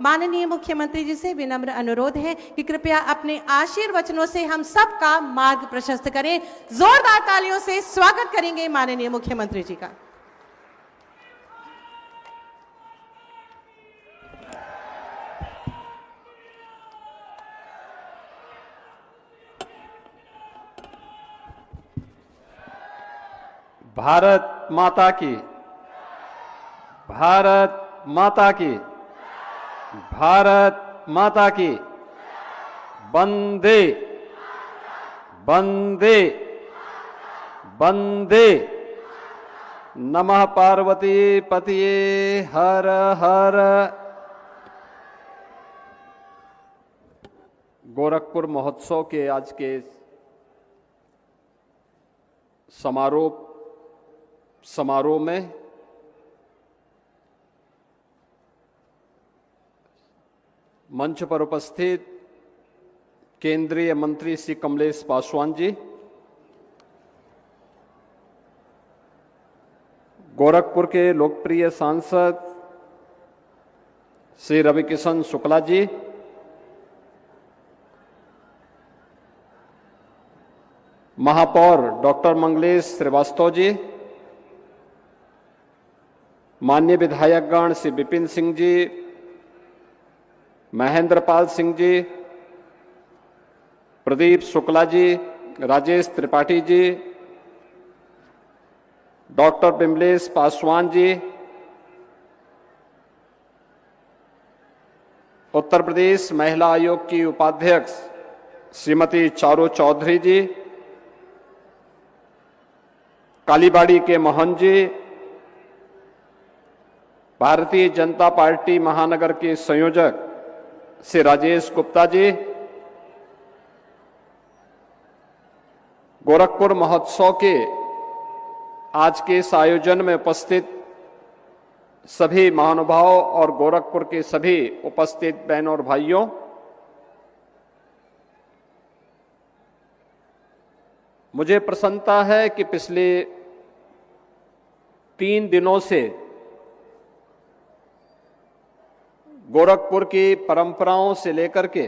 माननीय मुख्यमंत्री जी से विनम्र अनुरोध है कि कृपया अपने आशीर्वचनों से हम सबका मार्ग प्रशस्त करें। जोरदार तालियों से स्वागत करेंगे माननीय मुख्यमंत्री जी का। भारत माता की, भारत माता की, भारत माता की। वंदे वंदे वंदे। नमः पार्वती पतिये हर हर। गोरखपुर महोत्सव के आज के समारोह में मंच पर उपस्थित केंद्रीय मंत्री श्री कमलेश पासवान जी, गोरखपुर के लोकप्रिय सांसद श्री रविकिशन शुक्ला जी, महापौर डॉक्टर मंगलेश श्रीवास्तव जी, माननीय विधायकगण श्री विपिन सिंह जी, महेंद्रपाल सिंह जी, प्रदीप शुक्ला जी, राजेश त्रिपाठी जी, डॉक्टर बिमलेश पासवान जी, उत्तर प्रदेश महिला आयोग की उपाध्यक्ष श्रीमती चारू चौधरी जी, कालीबाड़ी के मोहन जी, भारतीय जनता पार्टी महानगर के संयोजक श्री राजेश गुप्ता जी, गोरखपुर महोत्सव के आज के इस आयोजन में उपस्थित सभी महानुभाव और गोरखपुर के सभी उपस्थित बहनों और भाइयों, मुझे प्रसन्नता है कि पिछले 3 दिनों से गोरखपुर की परंपराओं से लेकर के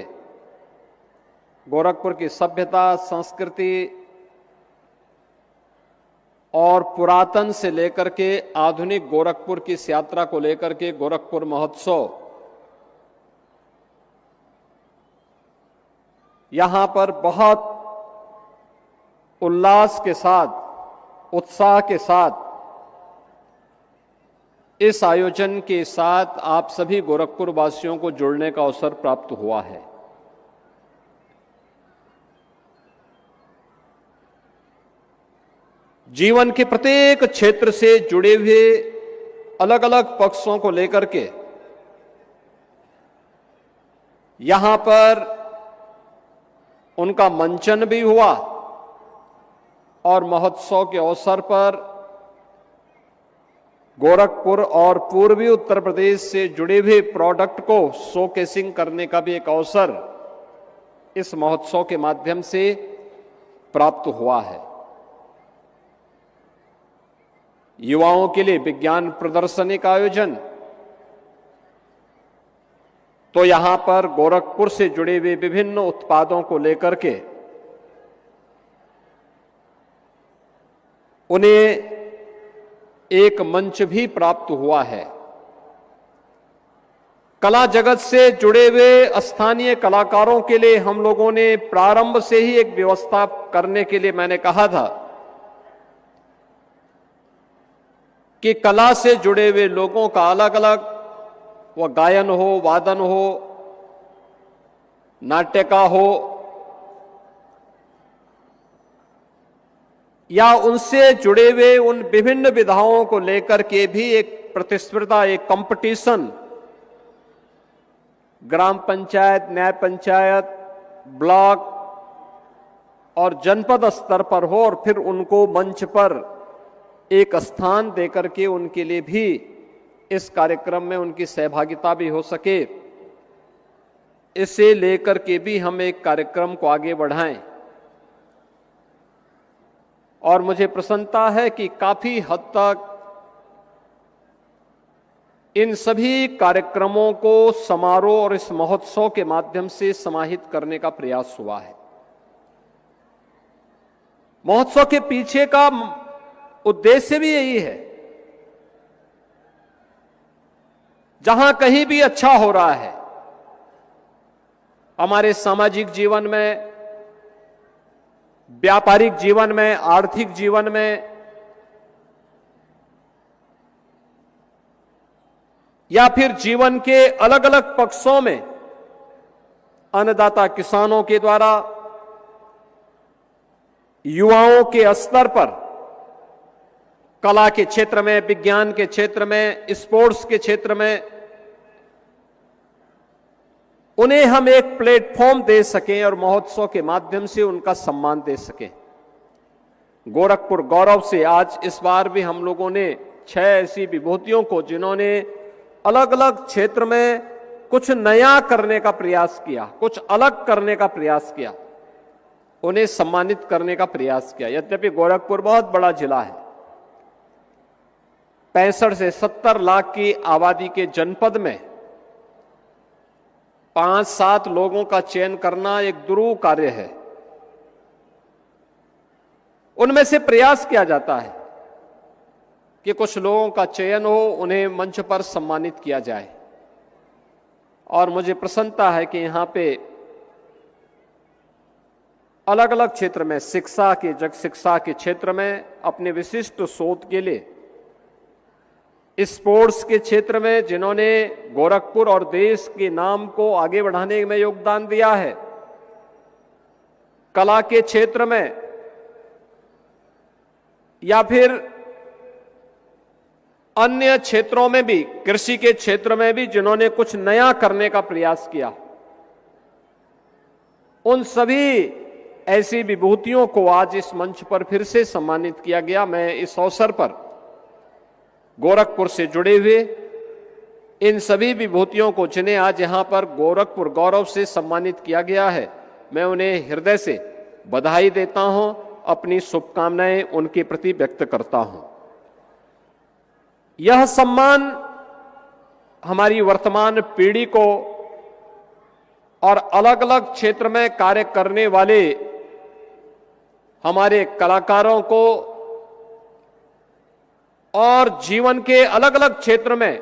गोरखपुर की सभ्यता, संस्कृति और पुरातन से लेकर के आधुनिक गोरखपुर की इस यात्रा को लेकर के गोरखपुर महोत्सव यहां पर बहुत उल्लास के साथ, उत्साह के साथ इस आयोजन के साथ आप सभी गोरखपुर वासियों को जुड़ने का अवसर प्राप्त हुआ है। जीवन के प्रत्येक क्षेत्र से जुड़े हुए अलग अलग पक्षों को लेकर के यहां पर उनका मंचन भी हुआ और महोत्सव के अवसर पर गोरखपुर और पूर्वी उत्तर प्रदेश से जुड़े हुए प्रोडक्ट को शोकेसिंग करने का भी एक अवसर इस महोत्सव के माध्यम से प्राप्त हुआ है। युवाओं के लिए विज्ञान प्रदर्शनी का आयोजन, तो यहां पर गोरखपुर से जुड़े हुए विभिन्न उत्पादों को लेकर के उन्हें एक मंच भी प्राप्त हुआ है। कला जगत से जुड़े हुए स्थानीय कलाकारों के लिए हम लोगों ने प्रारंभ से ही एक व्यवस्था करने के लिए मैंने कहा था कि कला से जुड़े हुए लोगों का अलग अलग, वह गायन हो, वादन हो, नाट्य का हो या उनसे जुड़े हुए उन विभिन्न विधाओं को लेकर के भी एक प्रतिस्पर्धा, एक कंपटीशन ग्राम पंचायत, न्याय पंचायत, ब्लॉक और जनपद स्तर पर हो और फिर उनको मंच पर एक स्थान देकर के उनके लिए भी इस कार्यक्रम में उनकी सहभागिता भी हो सके, इसे लेकर के भी हम एक कार्यक्रम को आगे बढ़ाएं। और मुझे प्रसन्नता है कि काफी हद तक इन सभी कार्यक्रमों को समारोह और इस महोत्सव के माध्यम से समाहित करने का प्रयास हुआ है। महोत्सव के पीछे का उद्देश्य भी यही है, जहां कहीं भी अच्छा हो रहा है, हमारे सामाजिक जीवन में, व्यापारिक जीवन में, आर्थिक जीवन में, या फिर जीवन के अलग अलग पक्षों में अन्नदाता किसानों के द्वारा युवाओं के स्तर पर कला के क्षेत्र में, विज्ञान के क्षेत्र में, स्पोर्ट्स के क्षेत्र में उन्हें हम एक प्लेटफॉर्म दे सकें और महोत्सव के माध्यम से उनका सम्मान दे सकें। गोरखपुर गौरव से आज इस बार भी हम लोगों ने 6 ऐसी विभूतियों को, जिन्होंने अलग अलग क्षेत्र में कुछ नया करने का प्रयास किया, कुछ अलग करने का प्रयास किया, उन्हें सम्मानित करने का प्रयास किया। यद्यपि गोरखपुर बहुत बड़ा जिला है, 65 से 70 लाख की आबादी के जनपद में 5-7 लोगों का चयन करना एक दुरूह कार्य है। उनमें से प्रयास किया जाता है कि कुछ लोगों का चयन हो, उन्हें मंच पर सम्मानित किया जाए। और मुझे प्रसन्नता है कि यहां पे अलग अलग क्षेत्र में, शिक्षा के क्षेत्र में अपने विशिष्ट शोध के लिए, स्पोर्ट्स के क्षेत्र में जिन्होंने गोरखपुर और देश के नाम को आगे बढ़ाने में योगदान दिया है, कला के क्षेत्र में, या फिर अन्य क्षेत्रों में भी, कृषि के क्षेत्र में भी जिन्होंने कुछ नया करने का प्रयास किया, उन सभी ऐसी विभूतियों को आज इस मंच पर फिर से सम्मानित किया गया। मैं इस अवसर पर गोरखपुर से जुड़े हुए इन सभी विभूतियों को, जिन्हें आज यहां पर गोरखपुर गौरव से सम्मानित किया गया है, मैं उन्हें हृदय से बधाई देता हूं, अपनी शुभकामनाएं उनके प्रति व्यक्त करता हूं। यह सम्मान हमारी वर्तमान पीढ़ी को और अलग अलग क्षेत्र में कार्य करने वाले हमारे कलाकारों को और जीवन के अलग अलग क्षेत्र में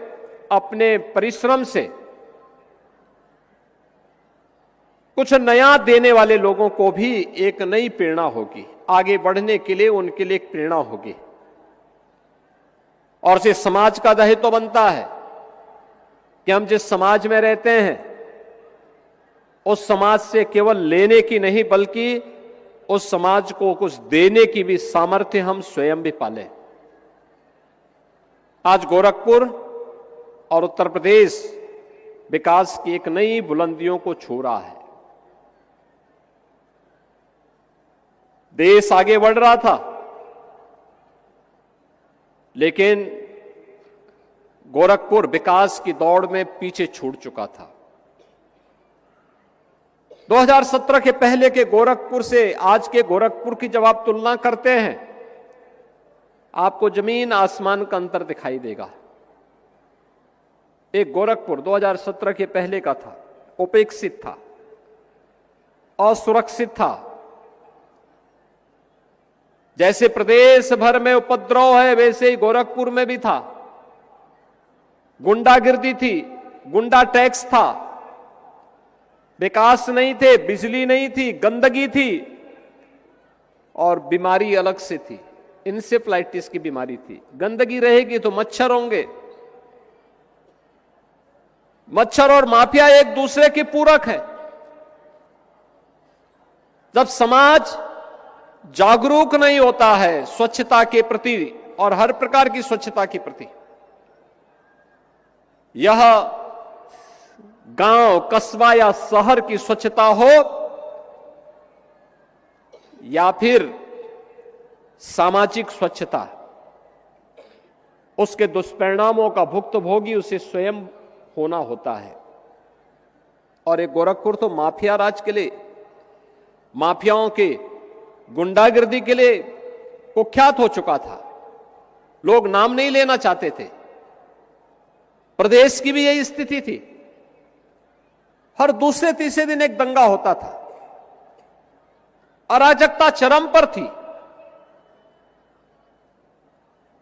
अपने परिश्रम से कुछ नया देने वाले लोगों को भी एक नई प्रेरणा होगी, आगे बढ़ने के लिए उनके लिए एक प्रेरणा होगी। और से समाज का दायित्व बनता है कि हम जिस समाज में रहते हैं उस समाज से केवल लेने की नहीं, बल्कि उस समाज को कुछ देने की भी सामर्थ्य हम स्वयं भी पालें। आज गोरखपुर और उत्तर प्रदेश विकास की एक नई बुलंदियों को छू रहा है। देश आगे बढ़ रहा था, लेकिन गोरखपुर विकास की दौड़ में पीछे छूट चुका था। 2017 के पहले के गोरखपुर से आज के गोरखपुर की जब आप तुलना करते हैं, आपको जमीन आसमान का अंतर दिखाई देगा। एक गोरखपुर 2017 के पहले का था, उपेक्षित था, असुरक्षित था। जैसे प्रदेश भर में उपद्रव है, वैसे ही गोरखपुर में भी था। गुंडागिर्दी थी, गुंडा टैक्स था, विकास नहीं थे, बिजली नहीं थी, गंदगी थी और बीमारी अलग से थी, इंसेफ्लाइटिस की बीमारी थी। गंदगी रहेगी तो मच्छर होंगे, मच्छर और माफिया एक दूसरे के पूरक है। जब समाज जागरूक नहीं होता है स्वच्छता के प्रति और हर प्रकार की स्वच्छता के प्रति, यह गांव, कस्बा या शहर की स्वच्छता हो या फिर सामाजिक स्वच्छता, उसके दुष्परिणामों का भुक्तभोगी उसे स्वयं होना होता है। और एक गोरखपुर तो माफिया राज के लिए, माफियाओं के गुंडागिर्दी के लिए कुख्यात हो चुका था। लोग नाम नहीं लेना चाहते थे, प्रदेश की भी यही स्थिति थी। हर दूसरे तीसरे दिन एक दंगा होता था, अराजकता चरम पर थी।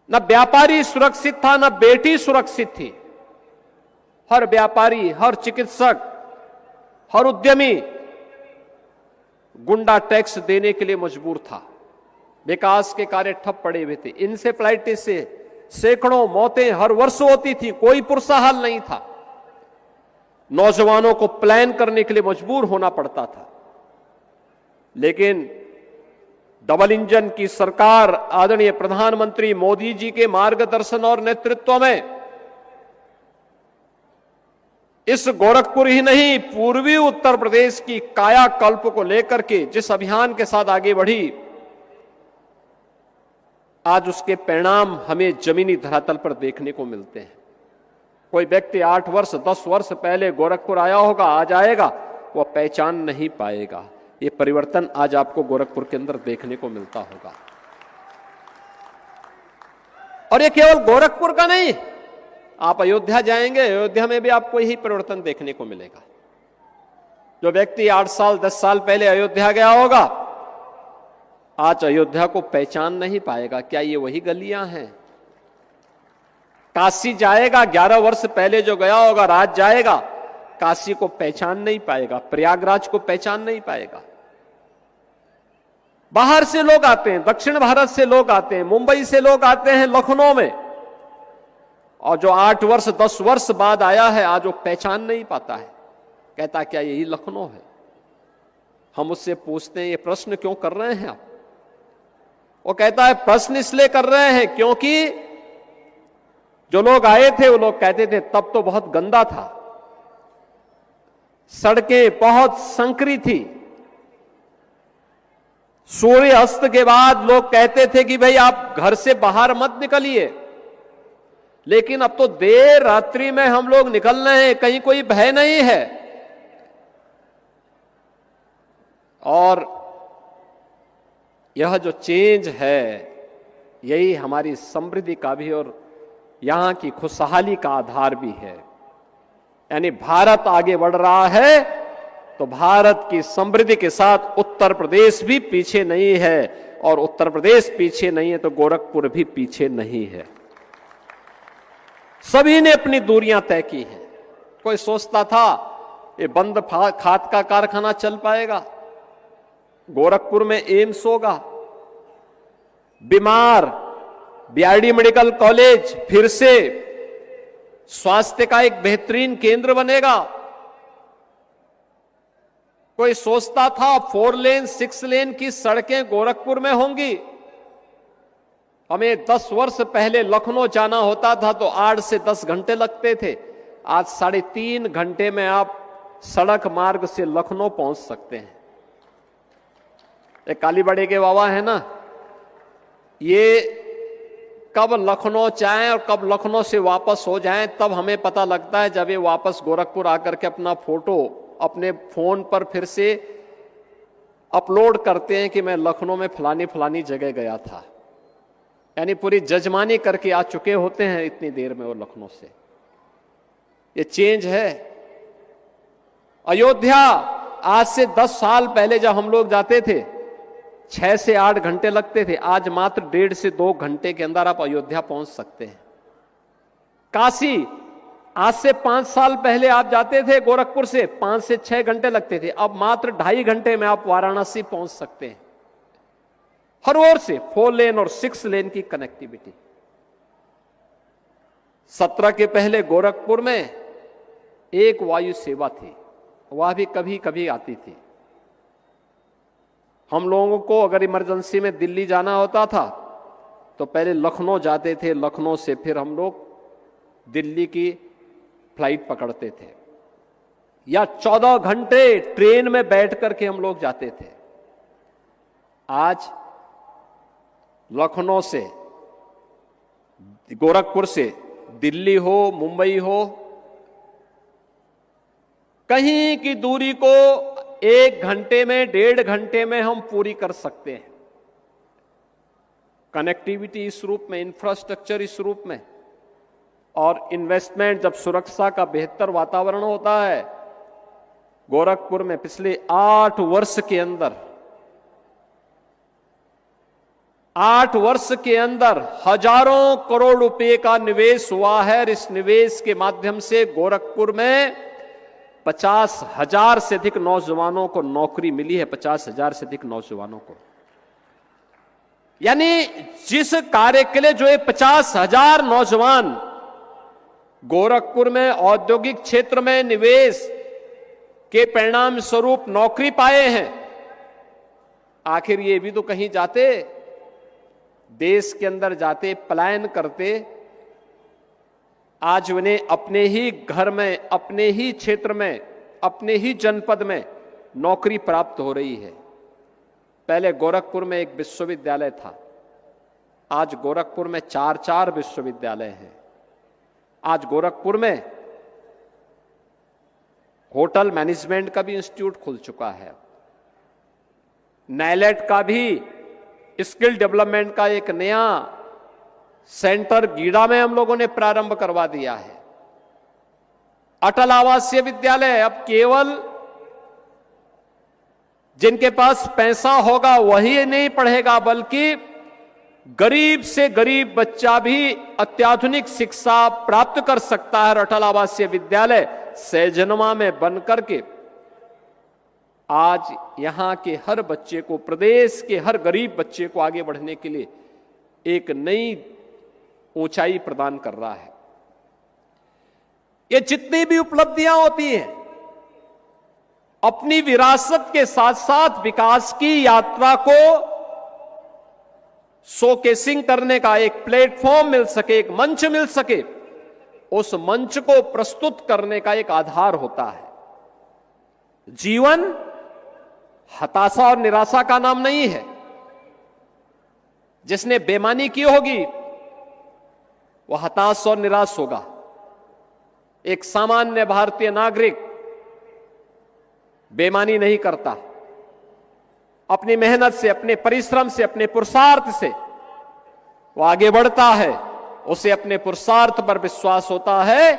न व्यापारी सुरक्षित था, न बेटी सुरक्षित थी। हर व्यापारी, हर चिकित्सक, हर उद्यमी गुंडा टैक्स देने के लिए मजबूर था। विकास के कार्य ठप पड़े हुए थे। इंसेफ्लाइटिस से सैकड़ों मौतें हर वर्ष होती थी, कोई पुरसा हाल नहीं था। नौजवानों को प्लान करने के लिए मजबूर होना पड़ता था। लेकिन डबल इंजन की सरकार आदरणीय प्रधानमंत्री मोदी जी के मार्गदर्शन और नेतृत्व में इस गोरखपुर ही नहीं, पूर्वी उत्तर प्रदेश की कायाकल्प को लेकर के जिस अभियान के साथ आगे बढ़ी, आज उसके परिणाम हमें जमीनी धरातल पर देखने को मिलते हैं। कोई व्यक्ति 8 वर्ष 10 वर्ष पहले गोरखपुर आया होगा, आज आएगा, वह पहचान नहीं पाएगा। ये परिवर्तन आज आपको गोरखपुर के अंदर देखने को मिलता होगा। और ये केवल गोरखपुर का नहीं, आप अयोध्या जाएंगे, अयोध्या में भी आपको यही परिवर्तन देखने को मिलेगा। जो व्यक्ति 8 साल 10 साल पहले अयोध्या गया होगा, आज अयोध्या को पहचान नहीं पाएगा। क्या ये वही गलियां हैं? काशी जाएगा, 11 वर्ष पहले जो गया होगा, राज जाएगा, काशी को पहचान नहीं पाएगा, प्रयागराज को पहचान नहीं पाएगा। बाहर से लोग आते हैं, दक्षिण भारत से लोग आते हैं, मुंबई से लोग आते हैं लखनऊ में, और जो 8 वर्ष 10 वर्ष बाद आया है, आज वो पहचान नहीं पाता है। कहता क्या यही लखनऊ है? हम उससे पूछते हैं ये प्रश्न क्यों कर रहे हैं आप? वो कहता है प्रश्न इसलिए कर रहे हैं क्योंकि जो लोग आए थे वो लोग कहते थे तब तो बहुत गंदा था, सड़कें बहुत संकरी थी, सूर्य अस्त के बाद लोग कहते थे कि भाई आप घर से बाहर मत निकलिए, लेकिन अब तो देर रात्रि में हम लोग निकल रहे हैं, कहीं कोई भय नहीं है। और यह जो चेंज है, यही हमारी समृद्धि का भी और यहां की खुशहाली का आधार भी है। यानी भारत आगे बढ़ रहा है तो भारत की समृद्धि के साथ उत्तर प्रदेश भी पीछे नहीं है, और उत्तर प्रदेश पीछे नहीं है तो गोरखपुर भी पीछे नहीं है। सभी ने अपनी दूरियां तय की हैं। कोई सोचता था ये बंद खाद का कारखाना चल पाएगा, गोरखपुर में एम्स होगा, बीमार बीआरडी मेडिकल कॉलेज फिर से स्वास्थ्य का एक बेहतरीन केंद्र बनेगा। कोई सोचता था 4 लेन 6 लेन की सड़कें गोरखपुर में होंगी। हमें 10 वर्ष पहले लखनऊ जाना होता था तो 8 से 10 घंटे लगते थे, आज 3.5 घंटे में आप सड़क मार्ग से लखनऊ पहुंच सकते हैं। एक कालीबाड़ी के बाबा है ना, ये कब लखनऊ जाएं और कब लखनऊ से वापस हो जाएं तब हमें पता लगता है जब ये वापस गोरखपुर आकर के अपना फोटो अपने फोन पर फिर से अपलोड करते हैं कि मैं लखनऊ में फलानी फलानी जगह गया था। यानी पूरी जजमानी करके आ चुके होते हैं इतनी देर में वो लखनऊ से। ये चेंज है। अयोध्या आज से 10 साल पहले जब हम लोग जाते थे 6 से 8 घंटे लगते थे, आज मात्र 1.5 से 2 घंटे के अंदर आप अयोध्या पहुंच सकते हैं। काशी आज से 5 साल पहले आप जाते थे गोरखपुर से 5 से 6 घंटे लगते थे, अब मात्र 2.5 घंटे में आप वाराणसी पहुंच सकते हैं। हर ओर से 4 लेन और 6 लेन की कनेक्टिविटी। 17 के पहले गोरखपुर में एक वायु सेवा थी, वह भी कभी कभी आती थी। हम लोगों को अगर इमरजेंसी में दिल्ली जाना होता था तो पहले लखनऊ जाते थे, लखनऊ से फिर हम लोग दिल्ली की फ्लाइट पकड़ते थे, या 14 घंटे ट्रेन में बैठ करके हम लोग जाते थे। आज लखनऊ से गोरखपुर से दिल्ली हो, मुंबई हो, कहीं की दूरी को 1 घंटे में 1.5 घंटे में हम पूरी कर सकते हैं। कनेक्टिविटी इस रूप में, इंफ्रास्ट्रक्चर इस रूप में, और इन्वेस्टमेंट, जब सुरक्षा का बेहतर वातावरण होता है, गोरखपुर में पिछले 8 वर्ष के अंदर 8 वर्ष के अंदर हजारों करोड़ रुपए का निवेश हुआ है। और इस निवेश के माध्यम से गोरखपुर में 50,000 से अधिक नौजवानों को नौकरी मिली है। 50,000 से अधिक नौजवानों को, यानी जिस कार्य के लिए जो ये 50,000 नौजवान गोरखपुर में औद्योगिक क्षेत्र में निवेश के परिणाम स्वरूप नौकरी पाए हैं, आखिर ये भी तो कहीं जाते, देश के अंदर जाते, पलायन करते। आज उन्हें अपने ही घर में, अपने ही क्षेत्र में, अपने ही जनपद में नौकरी प्राप्त हो रही है। पहले गोरखपुर में एक विश्वविद्यालय था, आज गोरखपुर में 4 विश्वविद्यालय हैं। आज गोरखपुर में होटल मैनेजमेंट का भी इंस्टीट्यूट खुल चुका है। नाइलेट का भी, स्किल डेवलपमेंट का एक नया सेंटर गीड़ा में हम लोगों ने प्रारंभ करवा दिया है। अटल आवासीय विद्यालय अब केवल जिनके पास पैसा होगा वही नहीं पढ़ेगा, बल्कि गरीब से गरीब बच्चा भी अत्याधुनिक शिक्षा प्राप्त कर सकता है। अटल आवासीय विद्यालय सैजनवा में बनकर के आज यहां के हर बच्चे को, प्रदेश के हर गरीब बच्चे को आगे बढ़ने के लिए एक नई ऊंचाई प्रदान कर रहा है। ये जितनी भी उपलब्धियां होती हैं, अपनी विरासत के साथ साथ विकास की यात्रा को शोकेसिंग करने का एक प्लेटफॉर्म मिल सके, एक मंच मिल सके, उस मंच को प्रस्तुत करने का एक आधार होता है। जीवन हताशा और निराशा का नाम नहीं है। जिसने बेईमानी की होगी वह हताश और निराश होगा। एक सामान्य भारतीय नागरिक बेईमानी नहीं करता। अपनी मेहनत से, अपने परिश्रम से, अपने पुरुषार्थ से वो आगे बढ़ता है। उसे अपने पुरुषार्थ पर विश्वास होता है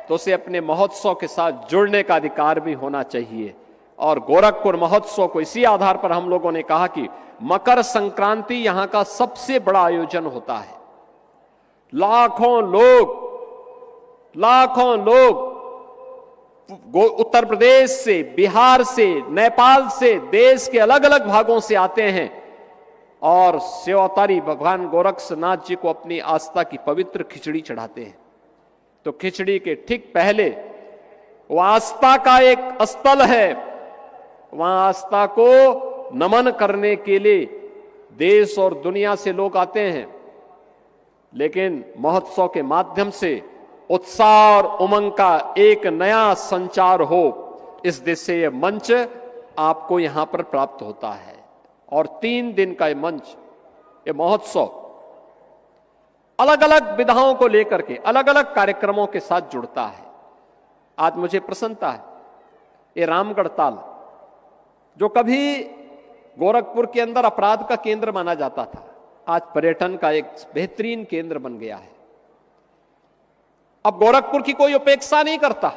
तो उसे अपने महोत्सव के साथ जुड़ने का अधिकार भी होना चाहिए। और गोरखपुर महोत्सव को इसी आधार पर हम लोगों ने कहा कि मकर संक्रांति यहां का सबसे बड़ा आयोजन होता है। लाखों लोग उत्तर प्रदेश से, बिहार से, नेपाल से, देश के अलग अलग भागों से आते हैं और सेवातारी भगवान गोरक्षनाथ जी को अपनी आस्था की पवित्र खिचड़ी चढ़ाते हैं। तो खिचड़ी के ठीक पहले वो आस्था का एक स्थल है, वहां आस्था को नमन करने के लिए देश और दुनिया से लोग आते हैं। लेकिन महोत्सव के माध्यम से उत्साह और उमंग का एक नया संचार हो, इस दिशा यह मंच आपको यहां पर प्राप्त होता है। और 3 दिन का ये मंच, ये महोत्सव अलग अलग विधाओं को लेकर के अलग अलग कार्यक्रमों के साथ जुड़ता है। आज मुझे प्रसन्नता है, ये रामगढ़ ताल जो कभी गोरखपुर के अंदर अपराध का केंद्र माना जाता था, आज पर्यटन का एक बेहतरीन केंद्र बन गया है। अब गोरखपुर की कोई उपेक्षा नहीं करता,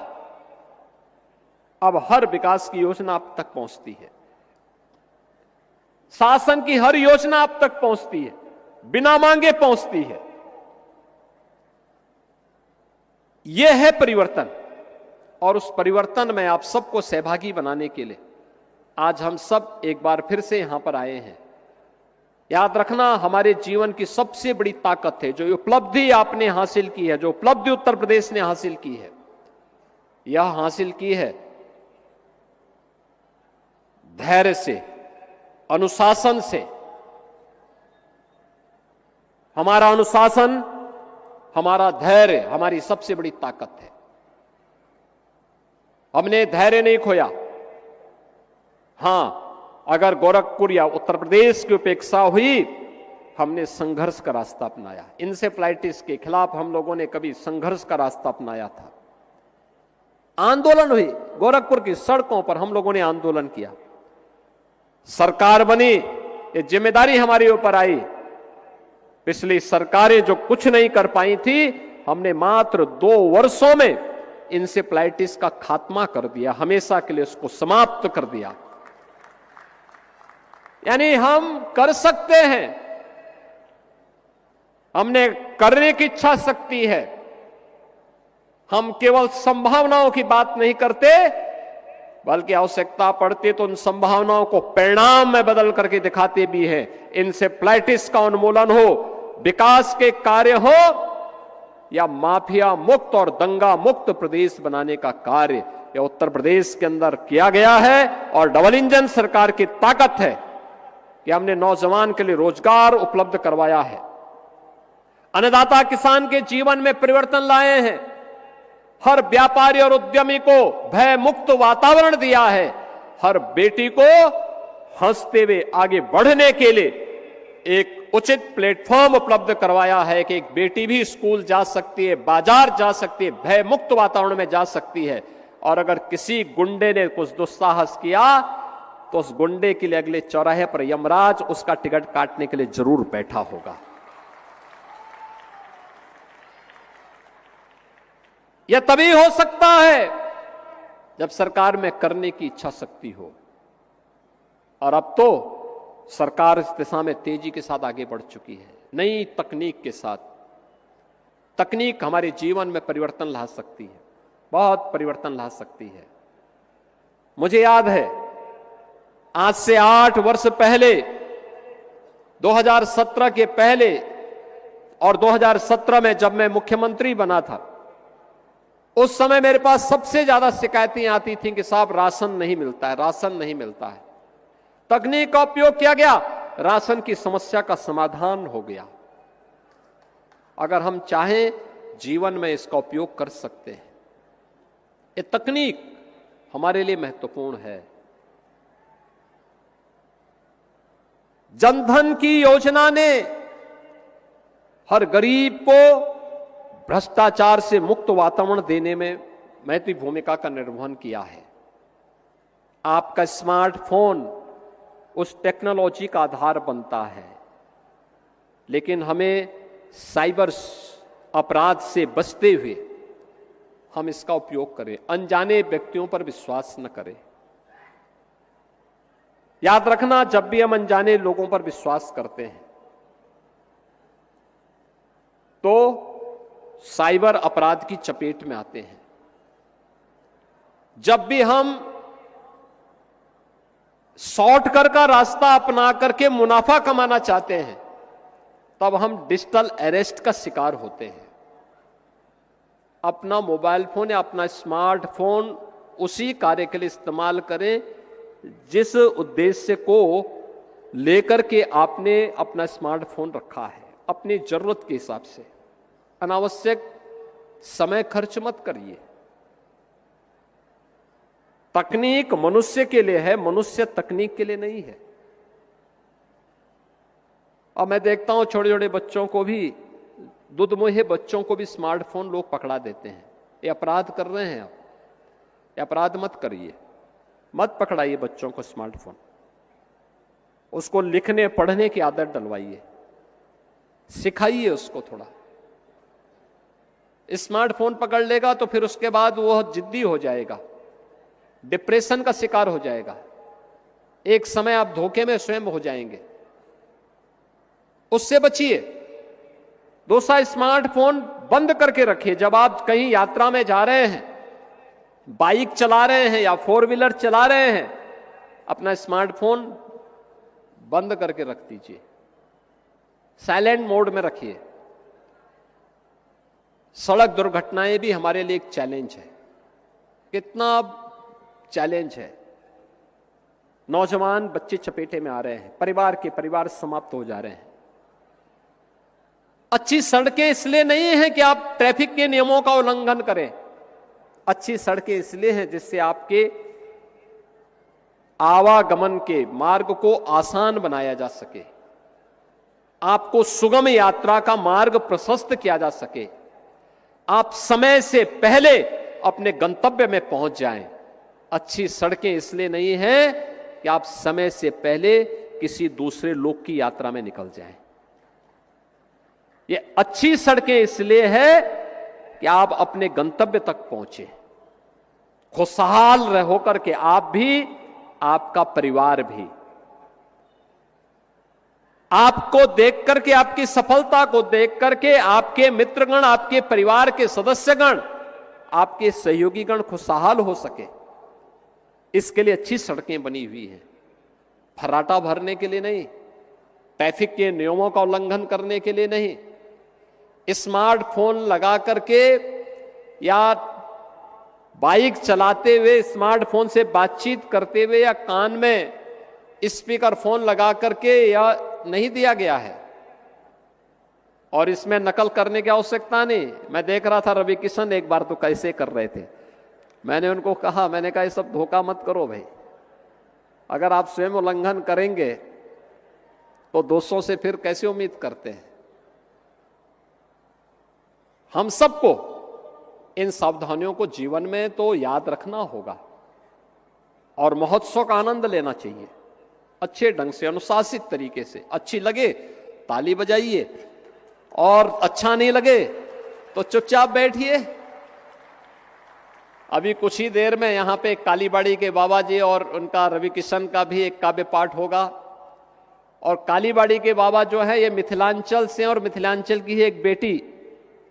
अब हर विकास की योजना आप तक पहुंचती है, शासन की हर योजना आप तक पहुंचती है, बिना मांगे पहुंचती है। यह है परिवर्तन। और उस परिवर्तन में आप सबको सहभागी बनाने के लिए आज हम सब एक बार फिर से यहां पर आए हैं। याद रखना, हमारे जीवन की सबसे बड़ी ताकत है, जो उपलब्धि आपने हासिल की है, जो उपलब्धि उत्तर प्रदेश ने हासिल की है, यह हासिल की है धैर्य से, अनुशासन से। हमारा अनुशासन, हमारा धैर्य हमारी सबसे बड़ी ताकत है। हमने धैर्य नहीं खोया। हां, अगर गोरखपुर या उत्तर प्रदेश की उपेक्षा हुई, हमने संघर्ष का रास्ता अपनाया। इंसेफ्लाइटिस के खिलाफ हम लोगों ने कभी संघर्ष का रास्ता अपनाया था। आंदोलन हुई, गोरखपुर की सड़कों पर हम लोगों ने आंदोलन किया। सरकार बनी, ये जिम्मेदारी हमारे ऊपर आई। पिछली सरकारें जो कुछ नहीं कर पाई थी, हमने मात्र 2 वर्षों में इंसेफ्लाइटिस का खात्मा कर दिया, हमेशा के लिए उसको समाप्त कर दिया। यानी हम कर सकते हैं, हमने करने की इच्छा शक्ति है। हम केवल संभावनाओं की बात नहीं करते, बल्कि आवश्यकता पड़ती तो उन संभावनाओं को परिणाम में बदल करके दिखाते भी हैं। इंसेफ्लाइटिस का उन्मूलन हो, विकास के कार्य हो, या माफिया मुक्त और दंगा मुक्त प्रदेश बनाने का कार्य, यह उत्तर प्रदेश के अंदर किया गया है। और डबल इंजन सरकार की ताकत है कि हमने नौजवान के लिए रोजगार उपलब्ध करवाया है, अन्नदाता किसान के जीवन में परिवर्तन लाए हैं, हर व्यापारी और उद्यमी को भय मुक्त वातावरण दिया है, हर बेटी को हंसते हुए आगे बढ़ने के लिए एक उचित प्लेटफॉर्म उपलब्ध करवाया है कि एक बेटी भी स्कूल जा सकती है, बाजार जा सकती है, भय मुक्त वातावरण में जा सकती है। और अगर किसी गुंडे ने कुछ दुस्साहस किया तो उस गुंडे के लिए अगले चौराहे पर यमराज उसका टिकट काटने के लिए जरूर बैठा होगा। यह तभी हो सकता है जब सरकार में करने की इच्छा शक्ति हो। और अब तो सरकार इस दिशा में तेजी के साथ आगे बढ़ चुकी है, नई तकनीक के साथ। तकनीक हमारे जीवन में परिवर्तन ला सकती है, बहुत परिवर्तन ला सकती है। मुझे याद है, आज से 8 वर्ष पहले, 2017 के पहले और 2017 में जब मैं मुख्यमंत्री बना था, उस समय मेरे पास सबसे ज्यादा शिकायतें आती थीं कि साहब राशन नहीं मिलता है, राशन नहीं मिलता है। तकनीक का उपयोग किया गया, राशन की समस्या का समाधान हो गया। अगर हम चाहें जीवन में इसका उपयोग कर सकते हैं। ये तकनीक हमारे लिए महत्वपूर्ण है। जनधन की योजना ने हर गरीब को भ्रष्टाचार से मुक्त वातावरण देने में महत्वपूर्ण भूमिका का निर्वहन किया है। आपका स्मार्टफोन उस टेक्नोलॉजी का आधार बनता है, लेकिन हमें साइबर अपराध से बचते हुए हम इसका उपयोग करें, अनजाने व्यक्तियों पर विश्वास न करें। याद रखना, जब भी हम अनजाने लोगों पर विश्वास करते हैं तो साइबर अपराध की चपेट में आते हैं। जब भी हम शॉर्टकट का रास्ता अपना करके मुनाफा कमाना चाहते हैं, तब हम डिजिटल अरेस्ट का शिकार होते हैं। अपना मोबाइल फोन या अपना स्मार्टफोन उसी कार्य के लिए इस्तेमाल करें जिस उद्देश्य को लेकर के आपने अपना स्मार्टफोन रखा है, अपनी जरूरत के हिसाब से। अनावश्यक समय खर्च मत करिए। तकनीक मनुष्य के लिए है, मनुष्य तकनीक के लिए नहीं है। और मैं देखता हूं छोटे छोटे बच्चों को भी, दुधमुहे बच्चों को भी स्मार्टफोन लोग पकड़ा देते हैं। ये अपराध कर रहे हैं आप, ये अपराध मत करिए, मत पकड़ाइए बच्चों को स्मार्टफोन। उसको लिखने पढ़ने की आदत डलवाइए, सिखाइए उसको थोड़ा। स्मार्टफोन पकड़ लेगा तो फिर उसके बाद वो जिद्दी हो जाएगा, डिप्रेशन का शिकार हो जाएगा। एक समय आप धोखे में स्वयं हो जाएंगे, उससे बचिए। दूसरा, स्मार्टफोन बंद करके रखिए। जब आप कहीं यात्रा में जा रहे हैं, बाइक चला रहे हैं या 4 व्हीलर चला रहे हैं, अपना स्मार्टफोन बंद करके रख दीजिए, साइलेंट मोड में रखिए। सड़क दुर्घटनाएं भी हमारे लिए एक चैलेंज है। कितना चैलेंज है, नौजवान बच्चे चपेटे में आ रहे हैं, परिवार समाप्त हो जा रहे हैं। अच्छी सड़कें इसलिए नहीं है कि आप ट्रैफिक के नियमों का उल्लंघन करें, अच्छी सड़कें इसलिए हैं जिससे आपके आवागमन के मार्ग को आसान बनाया जा सके, आपको सुगम यात्रा का मार्ग प्रशस्त किया जा सके, आप समय से पहले अपने गंतव्य में पहुंच जाएं। अच्छी सड़कें इसलिए नहीं है कि आप समय से पहले किसी दूसरे लोग की यात्रा में निकल जाएं। ये अच्छी सड़कें इसलिए है कि आप अपने गंतव्य तक पहुंचे, खुशहाल रहो करके, आप भी, आपका परिवार भी। आपको देख करके, आपकी सफलता को देख करके आपके मित्रगण, आपके परिवार के सदस्यगण, आपके सहयोगीगण खुशहाल हो सके, इसके लिए अच्छी सड़कें बनी हुई हैं। फर्राटा भरने के लिए नहीं, ट्रैफिक के नियमों का उल्लंघन करने के लिए नहीं, स्मार्टफोन लगा करके या बाइक चलाते हुए स्मार्टफोन से बातचीत करते हुए या कान में स्पीकर फोन लगा करके या नहीं दिया गया है, और इसमें नकल करने की आवश्यकता नहीं। मैं देख रहा था रवि किशन एक बार तो कैसे कर रहे थे, मैंने उनको कहा, मैंने कहा ये सब धोखा मत करो भाई, अगर आप स्वयं उल्लंघन करेंगे तो दोस्तों से फिर कैसे उम्मीद करते हैं। हम सबको इन सावधानियों को जीवन में तो याद रखना होगा और महोत्सव का आनंद लेना चाहिए, अच्छे ढंग से, अनुशासित तरीके से। अच्छी लगे ताली बजाइए, और अच्छा नहीं लगे तो चुपचाप बैठिए। अभी कुछ ही देर में यहां पे कालीबाड़ी के बाबा जी और उनका रवि किशन का भी एक काव्य पाठ होगा। और कालीबाड़ी के बाबा जो है ये मिथिलांचल से, और मिथिलांचल की ही एक बेटी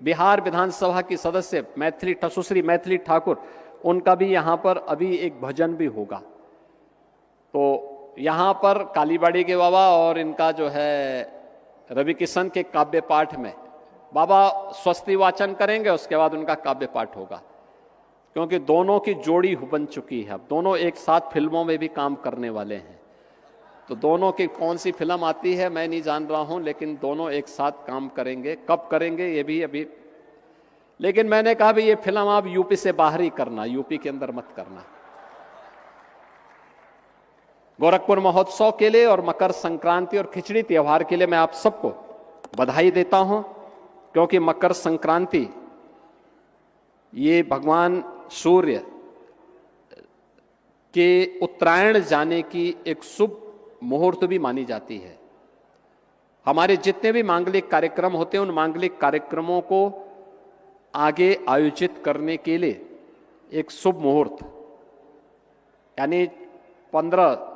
बिहार विधानसभा की सदस्य मैथिली, सुश्री मैथिली ठाकुर, उनका भी यहां पर अभी एक भजन भी होगा। तो यहां पर कालीबाड़ी के बाबा और इनका जो है रवि किशन के काव्य पाठ में बाबा स्वस्ति वाचन करेंगे, उसके बाद उनका काव्य पाठ होगा, क्योंकि दोनों की जोड़ी बन चुकी है। अब दोनों एक साथ फिल्मों में भी काम करने वाले हैं, तो दोनों की कौन सी फिल्म आती है मैं नहीं जान रहा हूं, लेकिन दोनों एक साथ काम करेंगे। कब करेंगे ये भी अभी, लेकिन मैंने कहा भी ये फिल्म आप यूपी से बाहर ही करना, यूपी के अंदर मत करना। गोरखपुर महोत्सव के लिए और मकर संक्रांति और खिचड़ी त्योहार के लिए मैं आप सबको बधाई देता हूं, क्योंकि मकर संक्रांति ये भगवान सूर्य के उत्तरायण जाने की एक शुभ मुहूर्त भी मानी जाती है। हमारे जितने भी मांगलिक कार्यक्रम होते हैं, उन मांगलिक कार्यक्रमों को आगे आयोजित करने के लिए एक शुभ मुहूर्त, यानी 15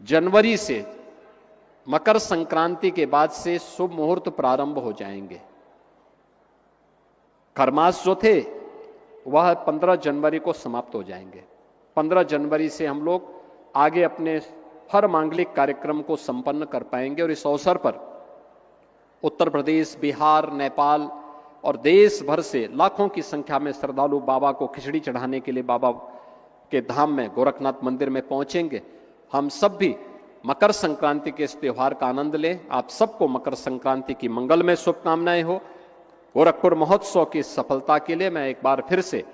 जनवरी से मकर संक्रांति के बाद से शुभ मुहूर्त प्रारंभ हो जाएंगे। खरमास जो थे वह 15 जनवरी को समाप्त हो जाएंगे। 15 जनवरी से हम लोग आगे अपने हर मांगलिक कार्यक्रम को संपन्न कर पाएंगे। और इस अवसर पर उत्तर प्रदेश, बिहार, नेपाल और देश भर से लाखों की संख्या में श्रद्धालु बाबा को खिचड़ी चढ़ाने के लिए बाबा के धाम में, गोरखनाथ मंदिर में पहुंचेंगे। हम सब भी मकर संक्रांति के इस त्योहार का आनंद लें। आप सबको मकर संक्रांति की मंगलमय शुभकामनाएं हो। गोरखपुर महोत्सव की सफलता के लिए मैं एक बार फिर से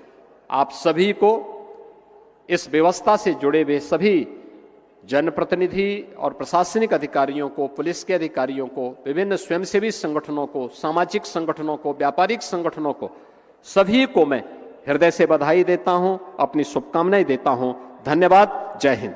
आप सभी को, इस व्यवस्था से जुड़े हुए सभी जनप्रतिनिधि और प्रशासनिक अधिकारियों को, पुलिस के अधिकारियों को, विभिन्न स्वयंसेवी संगठनों को, सामाजिक संगठनों को, व्यापारिक संगठनों को, सभी को मैं हृदय से बधाई देता हूं, अपनी शुभकामनाएं देता हूं। धन्यवाद। जय हिंद।